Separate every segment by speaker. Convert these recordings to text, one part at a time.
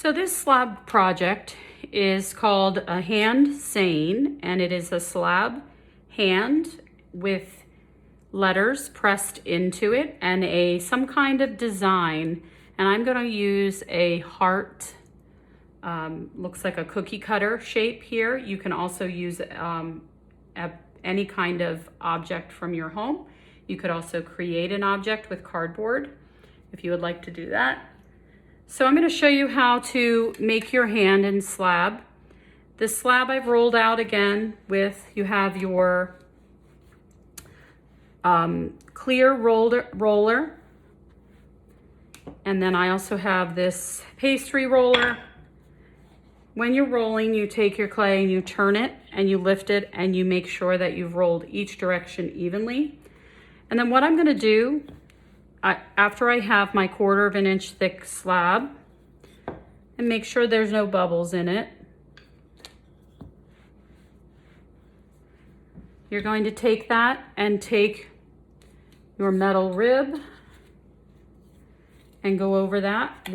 Speaker 1: So this slab project is called a hand seine, and it is a slab hand with letters pressed into it and some kind of design. And I'm going to use a heart, looks like a cookie cutter shape here. You can also use any kind of object from your home. You could also create an object with cardboard if you would like to do that. So I'm going to show you how to make your hand in slab. This slab I've rolled out again with, you have your clear roller, and then I also have this pastry roller. When you're rolling, you take your clay and you turn it and you lift it and you make sure that you've rolled each direction evenly. And then what I'm going to do, after I have my 1/4 of an inch thick slab, and make sure there's no bubbles in it, you're going to take that and take your metal rib and go over that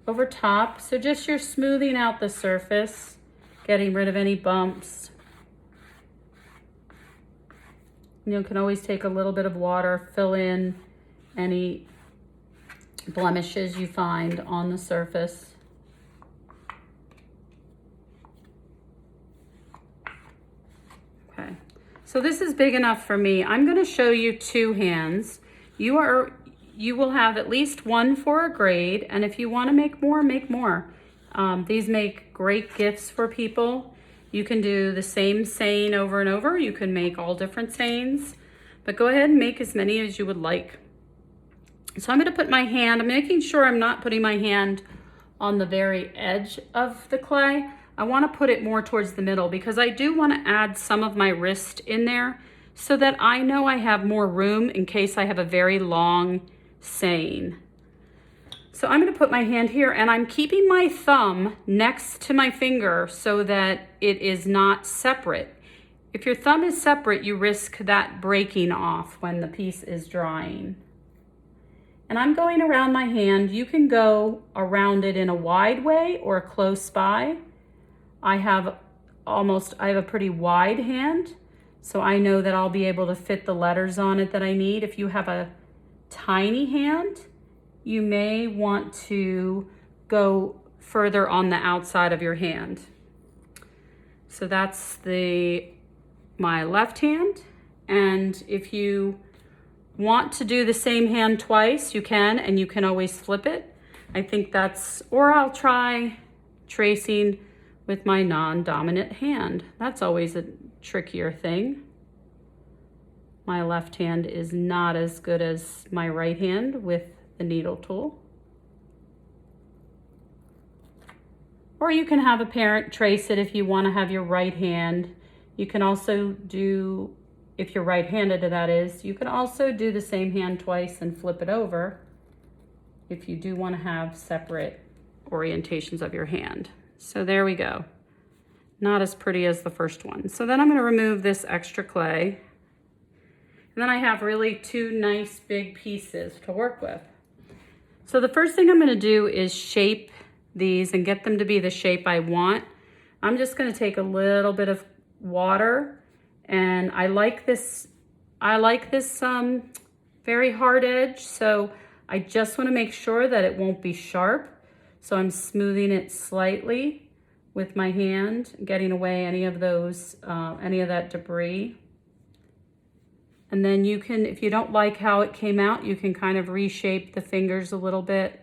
Speaker 1: over top. So just you're smoothing out the surface, getting rid of any bumps. You can always take a little bit of water, fill in any blemishes you find on the surface. Okay, so this is big enough for me. I'm going to show you 2 hands. You will have at least 1 for a grade, and if you want to make more, make more. These make great gifts for people. You can do the same seine over and over. You can make all different seines, but go ahead and make as many as you would like. So I'm going to put my hand, I'm making sure I'm not putting my hand on the very edge of the clay. I want to put it more towards the middle because I do want to add some of my wrist in there so that I know I have more room in case I have a very long seine. So I'm going to put my hand here, and I'm keeping my thumb next to my finger so that it is not separate. If your thumb is separate, you risk that breaking off when the piece is drying. And I'm going around my hand. You can go around it in a wide way or close by. I have a pretty wide hand, so I know that I'll be able to fit the letters on it that I need. If you have a tiny hand, you may want to go further on the outside of your hand. So that's my left hand. And if you want to do the same hand twice, you can, and you can always flip it. I think or I'll try tracing with my non-dominant hand. That's always a trickier thing. My left hand is not as good as my right hand with the needle tool. Or you can have a parent trace it if you want to have your right hand. You can also do, if you're right-handed that is, you can also do the same hand twice and flip it over if you do want to have separate orientations of your hand. So there we go. Not as pretty as the first one. So then I'm going to remove this extra clay. And then I have really 2 nice big pieces to work with. So the first thing I'm going to do is shape these and get them to be the shape I want. I'm just going to take a little bit of water, and I like this very hard edge, so I just want to make sure that it won't be sharp. So I'm smoothing it slightly with my hand, getting away any of that debris. And then you can, if you don't like how it came out, you can kind of reshape the fingers a little bit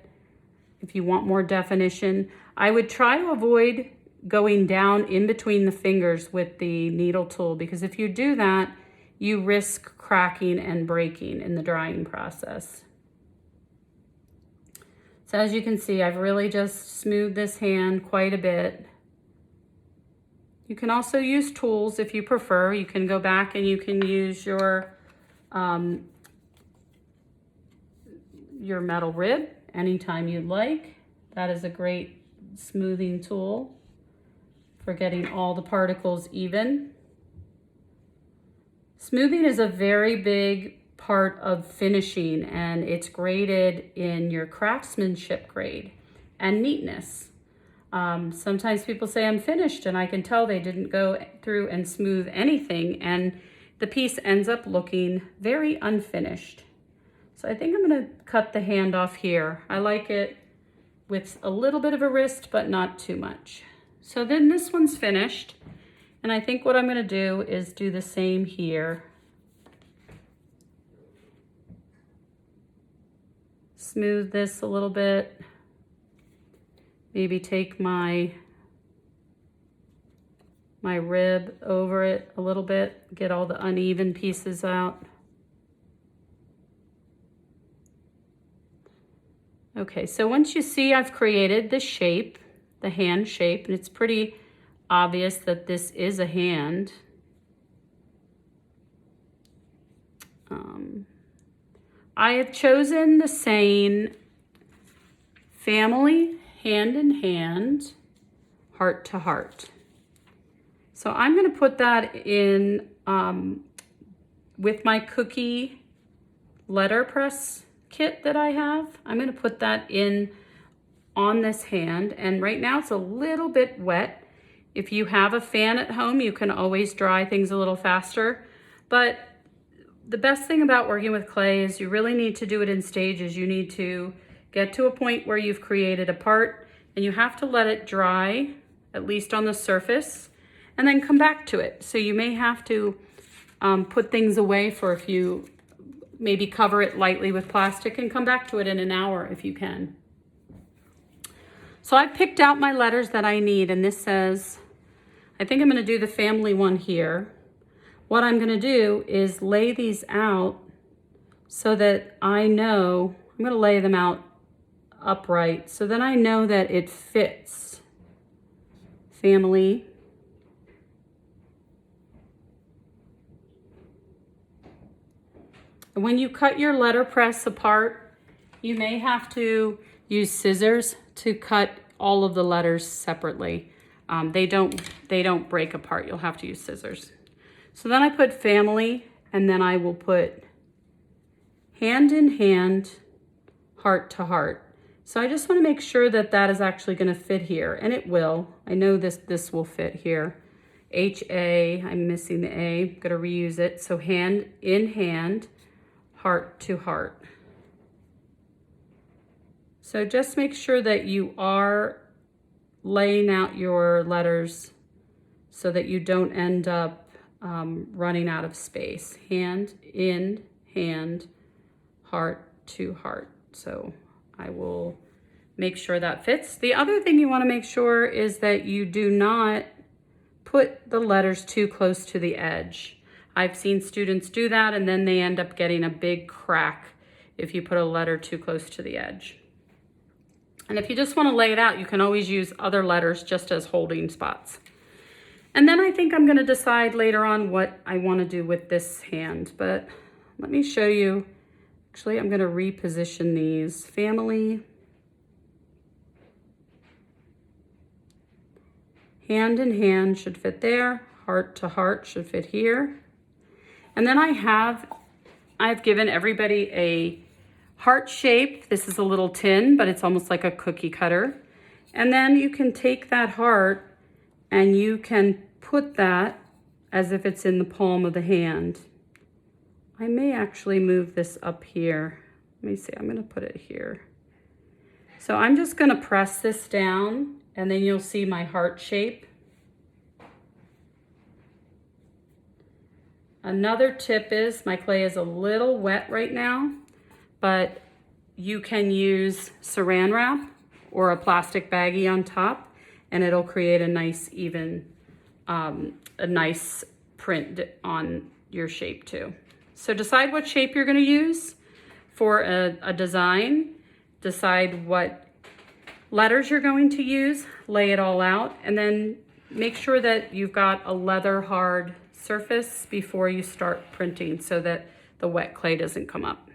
Speaker 1: if you want more definition. I would try to avoid going down in between the fingers with the needle tool, because if you do that, you risk cracking and breaking in the drying process. So as you can see, I've really just smoothed this hand quite a bit. You can also use tools if you prefer. You can go back and you can use your metal rib anytime you'd like. That is a great smoothing tool for getting all the particles even. Smoothing is a very big part of finishing, and it's graded in your craftsmanship grade. and neatness. Sometimes people say I'm finished, and I can tell they didn't go through and smooth anything, and the piece ends up looking very unfinished. So I think I'm gonna cut the hand off here. I like it with a little bit of a wrist, but not too much. So then this one's finished, and I think what I'm gonna do is do the same here. Smooth this a little bit. Maybe take my rib over it a little bit, get all the uneven pieces out. Okay, so once you see I've created the shape, the hand shape, and it's pretty obvious that this is a hand. I have chosen the saying, family, hand in hand, heart to heart. So I'm going to put that in with my cookie letterpress kit that I have. I'm going to put that in on this hand, and right now it's a little bit wet. If you have a fan at home, you can always dry things a little faster, but the best thing about working with clay is you really need to do it in stages. You need to get to a point where you've created a part, and you have to let it dry, at least on the surface, and then come back to it. So you may have to put things away for a few, maybe cover it lightly with plastic and come back to it in an hour if you can. So I've picked out my letters that I need, and this says, I think I'm gonna do the family one here. What I'm gonna do is lay these out so that I know, I'm gonna lay them out upright so that I know that it fits. Family. And when you cut your letterpress apart, you may have to use scissors to cut all of the letters separately. They don't break apart. You'll have to use scissors. So then I put family, and then I will put hand in hand, heart to heart. So I just want to make sure that that is actually going to fit here, and it will. I know this will fit here. H-A, I'm missing the A, I'm going to reuse it. So hand in hand, heart to heart. So just make sure that you are laying out your letters so that you don't end up running out of space. Hand in hand, heart to heart. So I will make sure that fits. The other thing you want to make sure is that you do not put the letters too close to the edge. I've seen students do that, and then they end up getting a big crack if you put a letter too close to the edge. And if you just want to lay it out, you can always use other letters just as holding spots. And then I think I'm going to decide later on what I want to do with this hand, but let me show you. Actually, I'm going to reposition these. Family, hand in hand should fit there. Heart to heart should fit here. And then I've given everybody a heart shape. This is a little tin, but it's almost like a cookie cutter. And then you can take that heart and you can put that as if it's in the palm of the hand. I may actually move this up here. Let me see, I'm gonna put it here. So I'm just gonna press this down, and then you'll see my heart shape. Another tip is, my clay is a little wet right now, but you can use saran wrap or a plastic baggie on top, and it'll create a nice even, a nice print on your shape too. So decide what shape you're gonna use for a design, decide what letters you're going to use, lay it all out, and then make sure that you've got a leather hard surface before you start printing so that the wet clay doesn't come up.